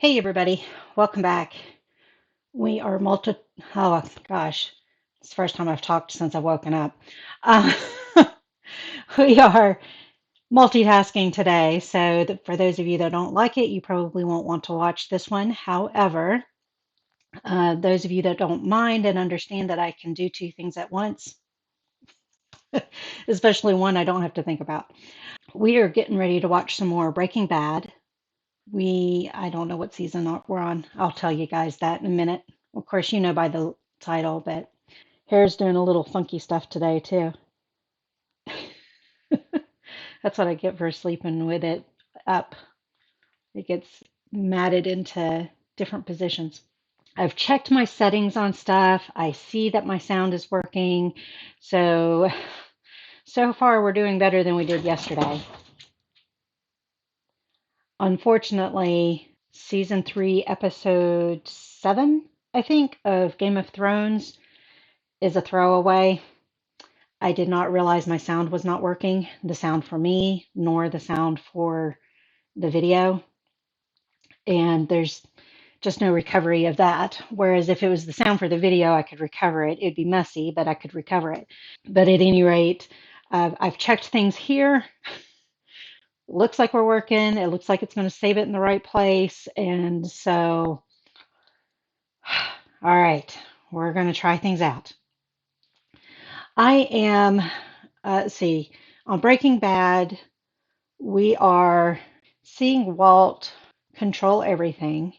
Hey everybody, welcome back. We are oh gosh, it's the first time I've talked since I've woken up. Uh, we are multitasking today, so that for those of you that don't like it, you probably won't want to watch this one. However, those of you that don't mind and understand that I can do two things at once, especially one I don't have to think about. We are getting ready to watch some more Breaking Bad. I don't know what season we're on. I'll tell you guys that in a minute. Of course, you know by the title, but hair's doing a little funky stuff today too. That's what I get for sleeping with it up. It gets matted into different positions. I've checked my settings on stuff. I see that my sound is working. So far we're doing better than we did yesterday. Unfortunately, season 3, episode 7, I think, of Game of Thrones is a throwaway. I did not realize my sound was not working, the sound for me, nor the sound for the video. And there's just no recovery of that. Whereas if it was the sound for the video, I could recover it. It'd be messy, but I could recover it. But at any rate, I've checked things here. Looks like we're working. It looks like it's going to save it in the right place. And so, all right, we're going to try things out. I am, let's see, on Breaking Bad, we are seeing Walt control everything.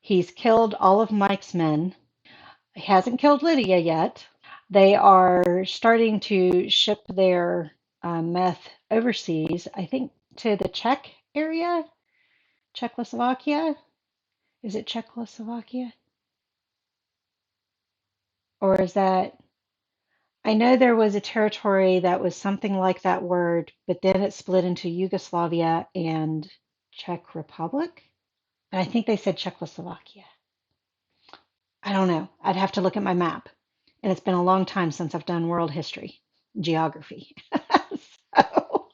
He's killed all of Mike's men. He hasn't killed Lydia yet. They are starting to ship their meth overseas, I think to the Czech area, Czechoslovakia. Is it Czechoslovakia? Or is that? I know there was a territory that was something like that word, but then it split into Yugoslavia and Czech Republic. And I think they said Czechoslovakia. I don't know. I'd have to look at my map. And it's been a long time since I've done world history, geography. So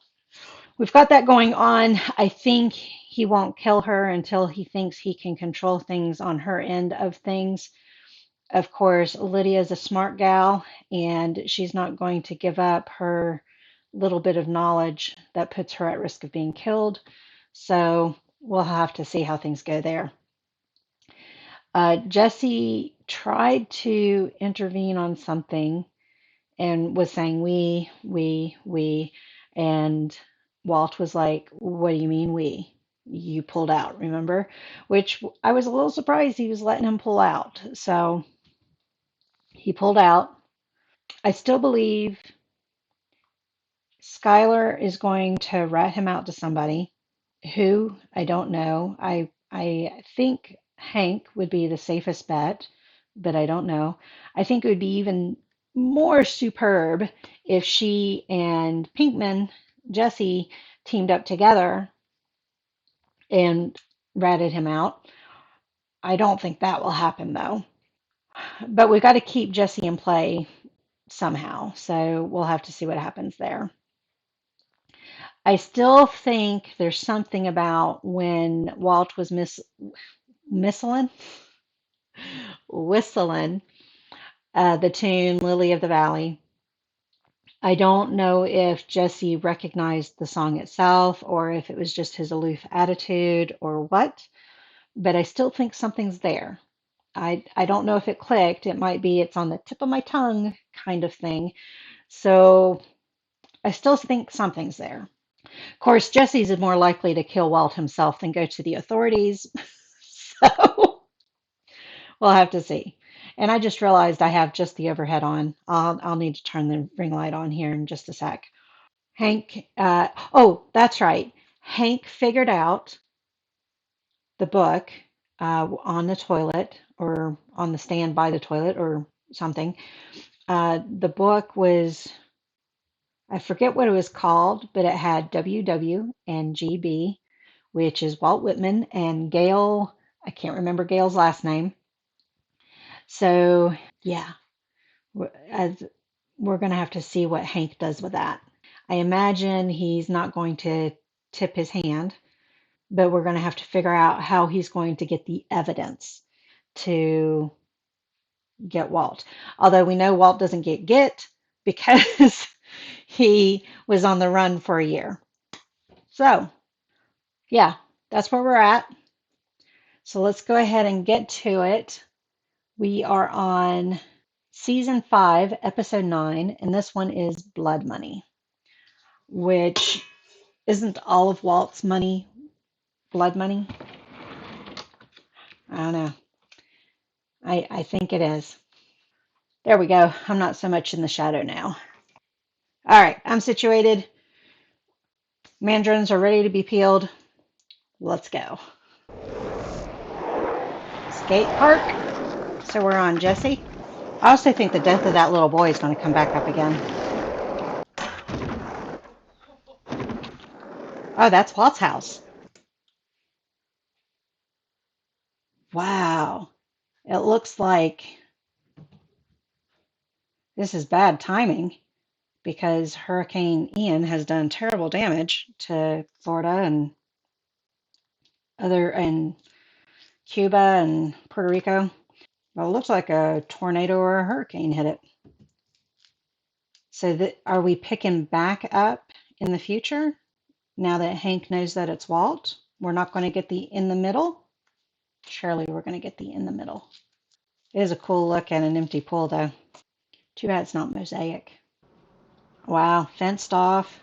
we've got that going on. I think he won't kill her until he thinks he can control things on her end of things. Of course, Lydia's a smart gal, and she's not going to give up her little bit of knowledge that puts her at risk of being killed. So we'll have to see how things go there. Jesse tried to intervene on something and was saying we, and Walt was like, "What do you mean we? You pulled out, remember?" Which I was a little surprised he was letting him pull out. So he pulled out. I still believe Skylar is going to rat him out to somebody. Who? I don't know. I think Hank would be the safest bet, but I don't know. I think it would be even more superb if she and Pinkman, Jesse, teamed up together and ratted him out. I don't think that will happen though. But we've got to keep Jesse in play somehow. So we'll have to see what happens there. I still think there's something about when Walt was whistling, whistling the tune Lily of the Valley. I don't know if Jesse recognized the song itself or if it was just his aloof attitude or what, but I still think something's there. I don't know if it clicked. It might be it's on the tip of my tongue kind of thing. So I still think something's there. Of course, Jesse's more likely to kill Walt himself than go to the authorities. So we'll have to see. And I just realized I have just the overhead on. I'll need to turn the ring light on here in just a sec. Hank, oh, that's right. Hank figured out the book on the toilet or on the stand by the toilet or something. The book was, I forget what it was called, but it had WW and GB, which is Walt Whitman and Gail. I can't remember Gail's last name. So, yeah, as we're going to have to see what Hank does with that. I imagine he's not going to tip his hand. but we're going to have to figure out how he's going to get the evidence to get Walt. Although we know Walt doesn't get because he was on the run for a year. So, yeah, that's where we're at. So let's go ahead and get to it. We are on season 5, episode 9, and this one is Blood Money, which isn't all of Walt's money blood money? I don't know. I think it is. There we go. I'm not so much in the shadow now. All right, I'm situated. Mandarins are ready to be peeled. Let's go. Skate park. So we're on Jesse. I also think the death of that little boy is going to come back up again. Oh, that's Walt's house. Wow. It looks like this is bad timing because Hurricane Ian has done terrible damage to Florida and Cuba and Puerto Rico. Well, it looks like a tornado or a hurricane hit it. So are we picking back up in the future now that Hank knows that it's Walt? We're not going to get the in the middle? Surely we're going to get the in the middle. It is a cool look at an empty pool, though. Too bad it's not mosaic. Wow, fenced off.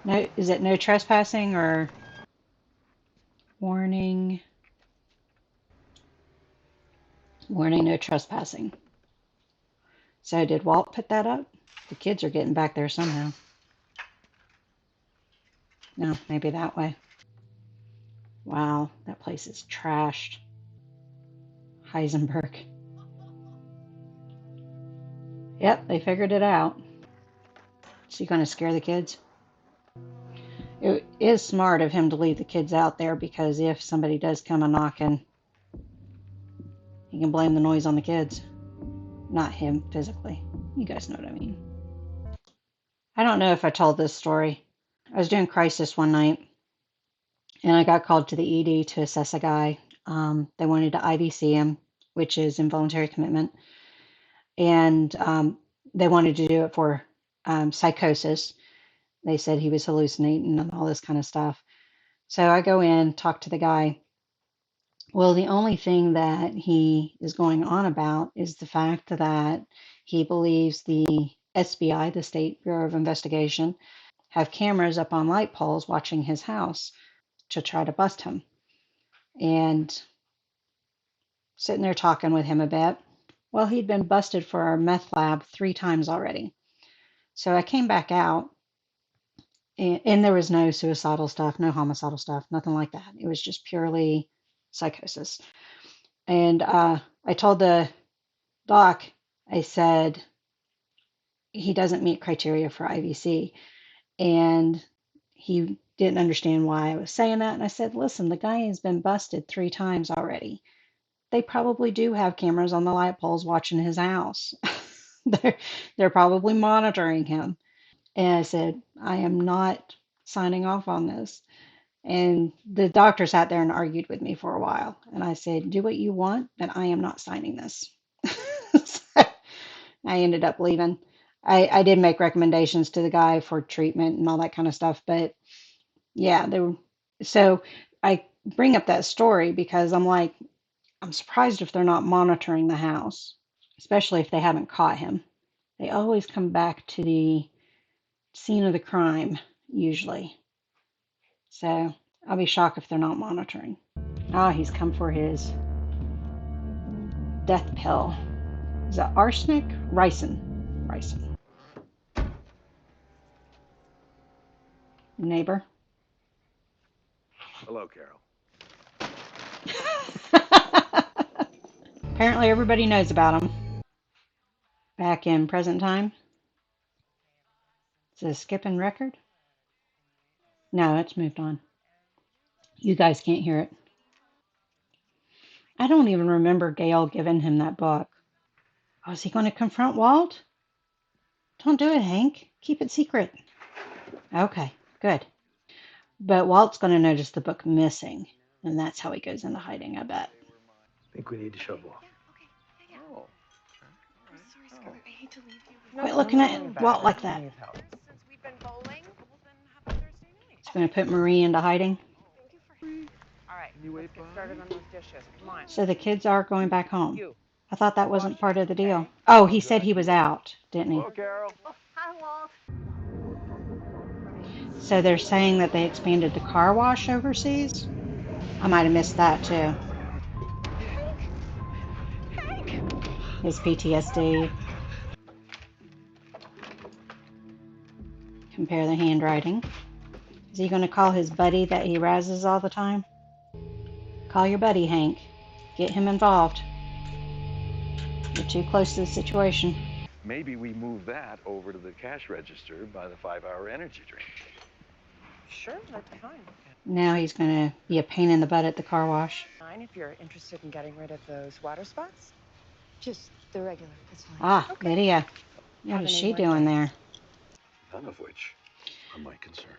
No, is it no trespassing or warning? Warning, no trespassing. So did Walt put that up? The kids are getting back there somehow. No, maybe that way. Wow, that place is trashed. Heisenberg. Yep, they figured it out. Is he going to scare the kids? It is smart of him to leave the kids out there because if somebody does come a knocking, he can blame the noise on the kids. Not him physically. You guys know what I mean. I don't know if I told this story. I was doing crisis one night and I got called to the ED to assess a guy. They wanted to IVC him, which is involuntary commitment. And they wanted to do it for psychosis. They said he was hallucinating and all this kind of stuff. So I go in, talk to the guy. Well, the only thing that he is going on about is the fact that he believes the SBI, the State Bureau of Investigation, have cameras up on light poles watching his house to try to bust him. And sitting there talking with him a bit. Well, he'd been busted for our meth lab 3 times already. So I came back out, and there was no suicidal stuff, no homicidal stuff, nothing like that. It was just purely psychosis. And I told the doc, I said, he doesn't meet criteria for IVC. And he didn't understand why I was saying that. And I said, listen, the guy has been busted 3 times already. They probably do have cameras on the light poles watching his house. they're probably monitoring him. And I said, I am not signing off on this. And the doctor sat there and argued with me for a while. And I said, do what you want, but I am not signing this. So I ended up leaving. I did make recommendations to the guy for treatment and all that kind of stuff. But yeah, they were. So I bring up that story because I'm like, I'm surprised if they're not monitoring the house, especially if they haven't caught him. They always come back to the scene of the crime, usually. So I'll be shocked if they're not monitoring. Ah, he's come for his death pill. Is that arsenic? Ricin. Ricin. Neighbor. Hello, Carol. Apparently everybody knows about him. Back in present time. Is it a skipping record? No, it's moved on. You guys can't hear it. I don't even remember Gail giving him that book. Oh, is he going to confront Walt? Don't do it, Hank. Keep it secret. Okay, good. But Walt's going to notice the book missing, and that's how he goes into hiding, I bet. I think we need to shove off. Yeah. Oh. I'm sorry, Scarlett. I hate to leave you. Quit looking at Walt like that. Since we've been bowling, well then have a Thursday night. He's going to put Marie into hiding. Thank you for. All right, let's get started on those dishes. Come on. So the kids are going back home. You. I thought that wasn't part of the deal. Oh, he said he was out, didn't he? Hello, Carol. Oh, hi, Walt. So they're saying that they expanded the car wash overseas? I might have missed that too. Hank. His PTSD. Compare the handwriting. Is he going to call his buddy that he razzes all the time? Call your buddy, Hank. Get him involved. You're too close to the situation. Maybe we move that over to the cash register by the 5-hour energy drink. Sure, that's fine. Now he's going to be a pain in the butt at the car wash. Fine if you're interested in getting rid of those water spots. Just the regular, it's fine. Ah, Okay. Lydia. What Have is an she A1 doing day. there? None of which are my concern.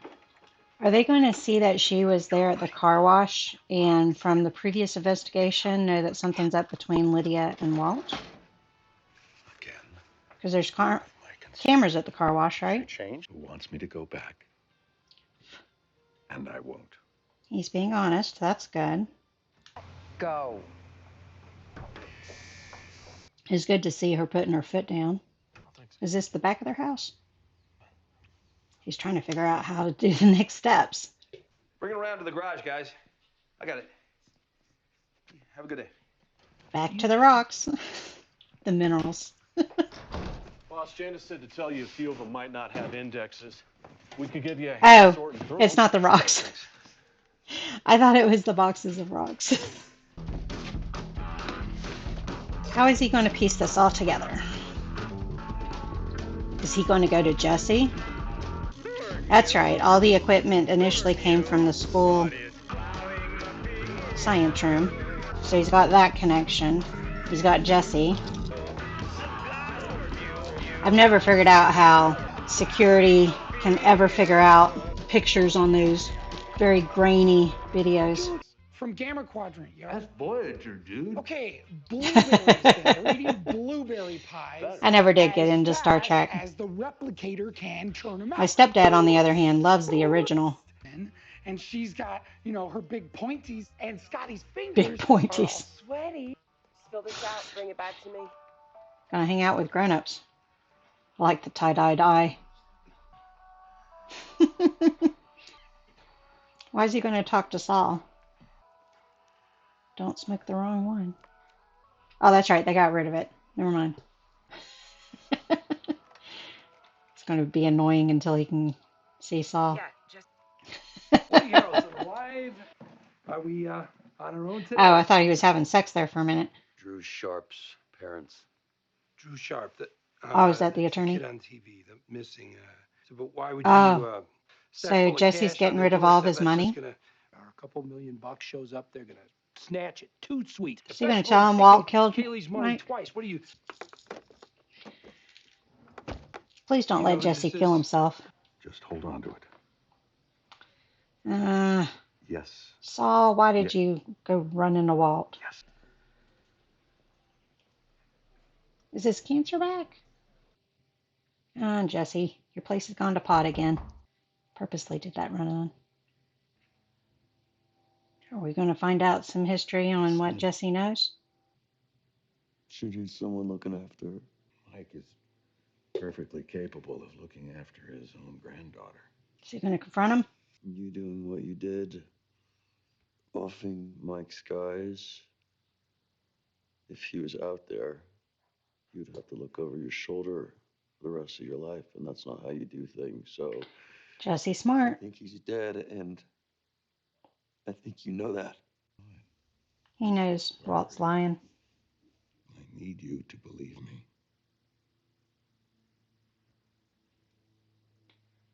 Are they going to see that she was there at the car wash and from the previous investigation know that something's up between Lydia and Walt? Again, Because there's my concern. cameras at the car wash, right? Change who wants me to go back. And I won't. He's being honest. That's good. Go. It's good to see her putting her foot down. Is this the back of their house? He's trying to figure out how to do the next steps. Bring it around to the garage, guys. I got it. Have a good day. Back to the rocks. The minerals. Boss, Janice said to tell you a few of them might not have indexes. We could give you a Oh, hand sorting through it's them. not the rocks. I thought it was the boxes of rocks. How is he going to piece this all together? Is he going to go to Jesse? That's right. All the equipment initially came from the school science room. So he's got that connection. He's got Jesse. I've never figured out how security can ever figure out pictures on those very grainy videos. From Gamma Quadrant, yo. That's Voyager, dude. Okay, blueberries there, eating blueberry pies. I never did get as into Star fast Trek. As the replicator can turn them out. My stepdad, on the other hand, loves the original. And she's got, you know, her big pointies, and Scotty's fingers Big pointies. are all sweaty. Spill this out. Bring it back to me. Gonna hang out with grown-ups. I like the tie-dyed eye. Why is he going to talk to Saul? Don't smoke the wrong one. Oh, that's right. They got rid of it. Never mind. It's going to be annoying until he can see Saul. Yeah, just. Well, you know, so why are we on our own today? Oh, I thought he was having sex there for a minute. Drew Sharp's parents. Drew Sharp. Oh, is that the attorney? Kid on TV, the missing. So, but why would Oh. you? So sack full of Jesse's cash getting on their rid of all of doorstep, his that's money? just gonna- or a couple $1,000,000 shows up, they're gonna snatch it. Too sweet. Is he going to tell him Walt killed Kaylee's money Mike? twice. What do you? Please don't You let know, Jesse this kill is- himself. Just hold on to it. Yes. Saul, why did you go run into Walt? Yes. Is his cancer back? Jesse, your place has gone to pot again. Purposely did that run on. Are we going to find out some history on what Jesse knows? She needs someone looking after her. Mike is perfectly capable of looking after his own granddaughter. Is he going to confront him? You doing what you did, offing Mike Skies. If he was out there, you'd have to look over your shoulder for the rest of your life, and that's not how you do things. So Jesse's I smart. think he's dead, and I think you know that. He knows Walt's lying. I need you to believe me.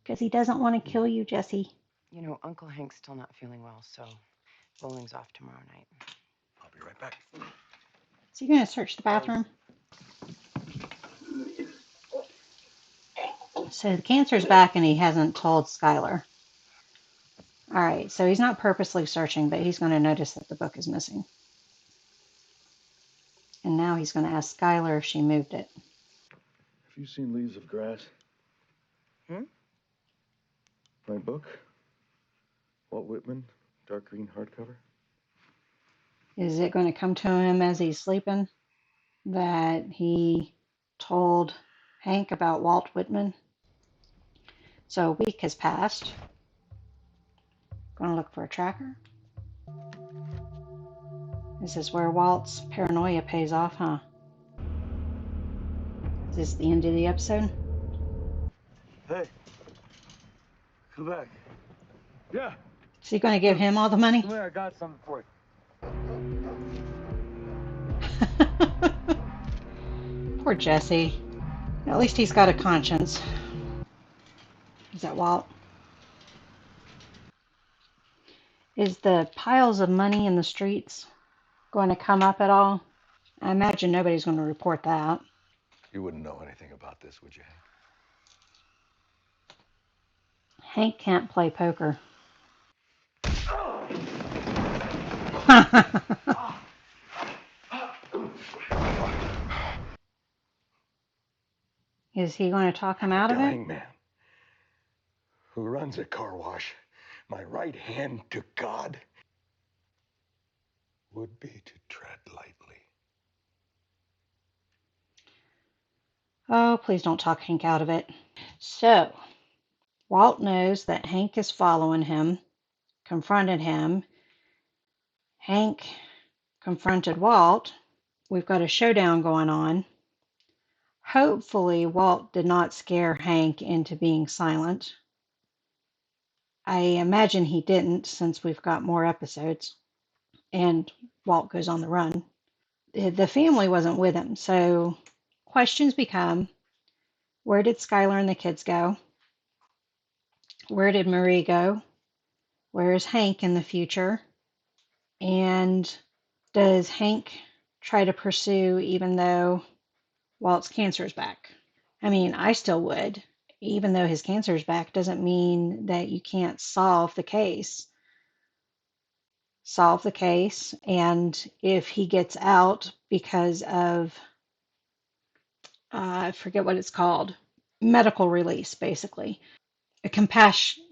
Because he doesn't want to kill you, Jesse. You know, Uncle Hank's still not feeling well, so bowling's off tomorrow night. I'll be right back. Is he going to search the bathroom? So the cancer's back and he hasn't told Skylar. All right, so he's not purposely searching, but he's going to notice that the book is missing. And now he's going to ask Skylar if she moved it. Have you seen Leaves of Grass? My book? Walt Whitman, dark green hardcover. Is it going to come to him as he's sleeping that he told Hank about Walt Whitman? So a week has passed. Going to look for a tracker. This is where Walt's paranoia pays off, huh? Is this the end of the episode? Hey, come back. Yeah, Is he going to give him all the money? come here, I got something for you. Poor Jesse. At least he's got a conscience. Is that Walt? Is the piles of money in the streets going to come up at all? I imagine nobody's going to report that. You wouldn't know anything about this, would you, Hank? Hank can't play poker. Is he going to talk him out of it? Dying man who runs a car wash, my right hand to God would be to tread lightly. Oh, please don't talk Hank out of it. So, Walt knows that Hank is following him, confronted him. Hank confronted Walt. We've got a showdown going on. Hopefully, Walt did not scare Hank into being silent. I imagine he didn't, since we've got more episodes. And Walt goes on the run. The family wasn't with him, so questions become, where did Skylar and the kids go? Where did Marie go? Where is Hank in the future? And does Hank try to pursue even though Walt's cancer is back? I mean, I still would. Even though his cancer is back doesn't mean that you can't solve the case. Solve the case, and if he gets out because of, I forget what it's called, medical release, basically. A compassionate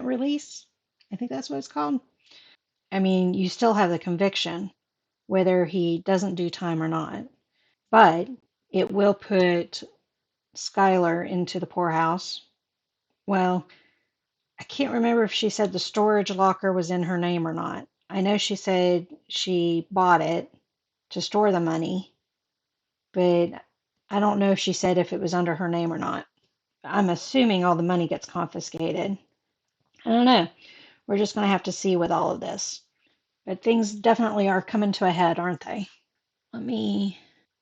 release? I think that's what it's called. I mean, you still have the conviction, whether he doesn't do time or not. But it will put Skylar into the poorhouse. Well, I can't remember if she said the storage locker was in her name or not. I know she said she bought it to store the money, but I don't know if she said if it was under her name or not. I'm assuming all the money gets confiscated. I don't know. We're just going to have to see with all of this. But things definitely are coming to a head, aren't they? Let me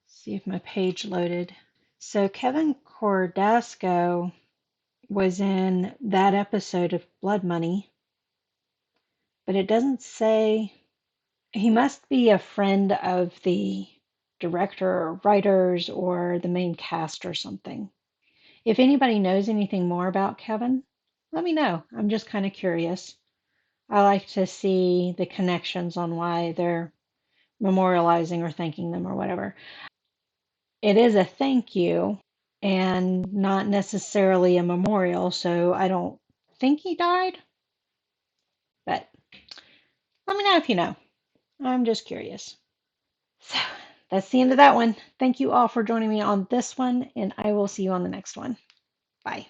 see if my page loaded. So Kevin Cordasco was in that episode of Blood Money, but it doesn't say. He must be a friend of the director or writers or the main cast or something. If anybody knows anything more about Kevin, let me know. I'm just kind of curious. I like to see the connections on why they're memorializing or thanking them or whatever. It is a thank you and not necessarily a memorial, so I don't think he died. But let me know if you know. I'm just curious. So that's the end of that one. Thank you all for joining me on this one, and I will see you on the next one. Bye.